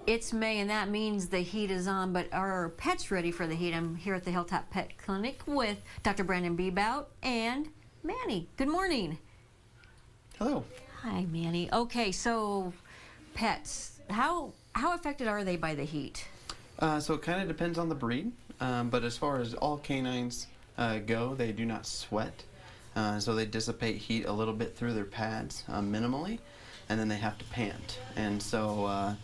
It's May, and that means the heat is on, but are our pets ready for the heat? I'm here at the Hilltop Pet Clinic with Dr. Brandon Beebout and Manny. Good morning. Hello. Hi, Manny. Okay, so pets, how affected are they by the heat? So it kind of depends on the breed, but as far as all canines go, they do not sweat. So they dissipate heat a little bit through their pads minimally, and then they have to pant. And so,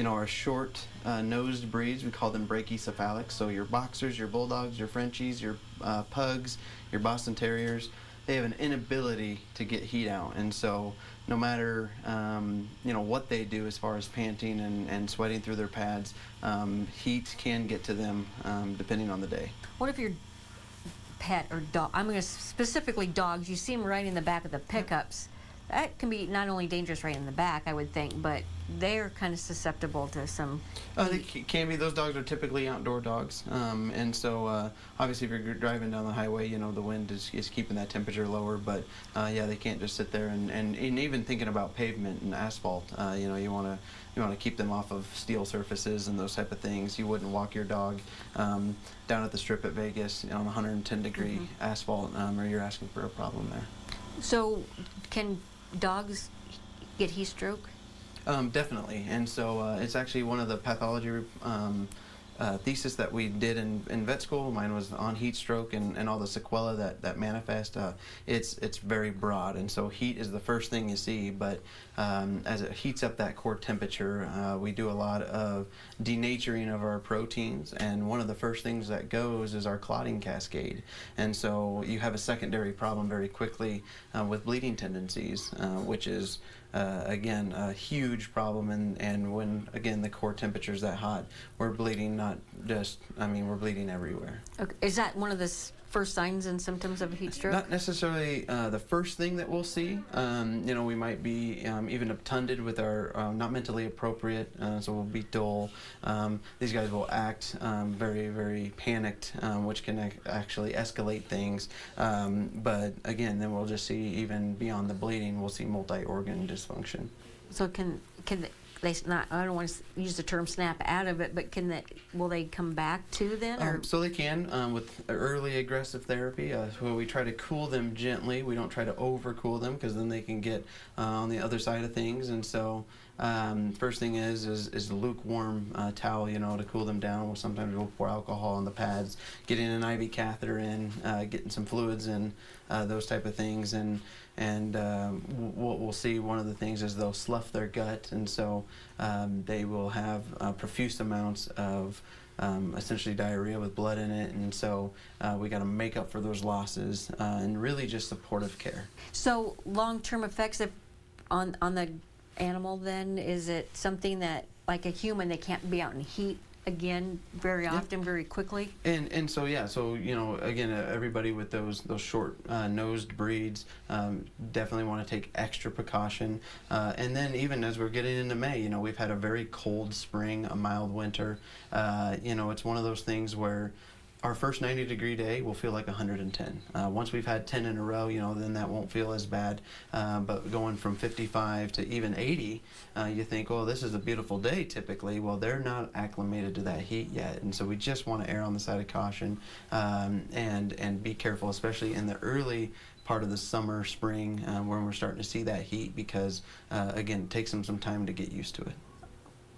our short nosed breeds, we call them brachycephalic. So your boxers, your bulldogs, your Frenchies, your pugs, your Boston Terriers, they have an inability to get heat out. And so no matter what they do as far as panting and sweating through their pads, heat can get to them depending on the day. What if your pet or dog, I'm going to specifically dogs, you see them right in the back of the pickups. That can be not only dangerous right in the back, I would think, but they're kind of susceptible to some They can be. Those dogs are typically outdoor dogs. And so obviously if you're driving down the highway, the wind is keeping that temperature lower. But yeah, they can't just sit there. And even thinking about pavement and asphalt, you want to keep them off of steel surfaces and those type of things. You wouldn't walk your dog down at the Strip at Vegas on 110 degree asphalt, or you're asking for a problem there. So can dogs get heat stroke? Definitely, and so it's actually one of the pathology thesis that we did in vet school. Mine was on heat stroke and all the sequelae that manifest. It's very broad, and so heat is the first thing you see, but as it heats up that core temperature, we do a lot of denaturing of our proteins, and one of the first things that goes is our clotting cascade. And so you have a secondary problem very quickly with bleeding tendencies, which is again a huge problem, and when again the core temperature is that hot, we're bleeding we're bleeding everywhere. Okay. Is that one of the first signs and symptoms of heat stroke? Not necessarily the first thing that we'll see. We might be even obtunded with our not mentally appropriate, so we'll be dull. These guys will act very, very panicked, which can actually escalate things. But again, then we'll just see, even beyond the bleeding, we'll see multi-organ dysfunction. So can they not, I don't want to use the term snap out of it, but will they come back too then? Or? So they can with early aggressive therapy. Where we try to cool them gently. We don't try to overcool them, because then they can get on the other side of things. And so first thing is a lukewarm towel, to cool them down. Sometimes we'll pour alcohol on the pads, getting an IV catheter in, getting some fluids in, those type of things. And we'll see one of the things is they'll slough their gut, and so they will have profuse amounts of essentially diarrhea with blood in it, and so we got to make up for those losses and really just supportive care. So long-term effects on the animal then, is it something that, like a human, they can't be out in heat again very often, very quickly? And so yeah, so again, everybody with those short nosed breeds definitely want to take extra precaution. And then even as we're getting into May, we've had a very cold spring, a mild winter. It's one of those things where our first 90-degree day will feel like 110. Once we've had 10 in a row, then that won't feel as bad. But going from 55 to even 80, you think, oh, this is a beautiful day typically. Well, they're not acclimated to that heat yet. And so we just want to err on the side of caution and be careful, especially in the early part of the summer, spring, when we're starting to see that heat, because, again, it takes them some time to get used to it.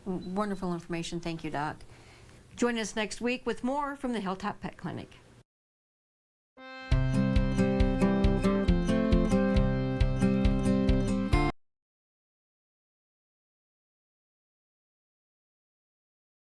Wonderful information. Thank you, Doc. Join us next week with more from the Hilltop Pet Clinic.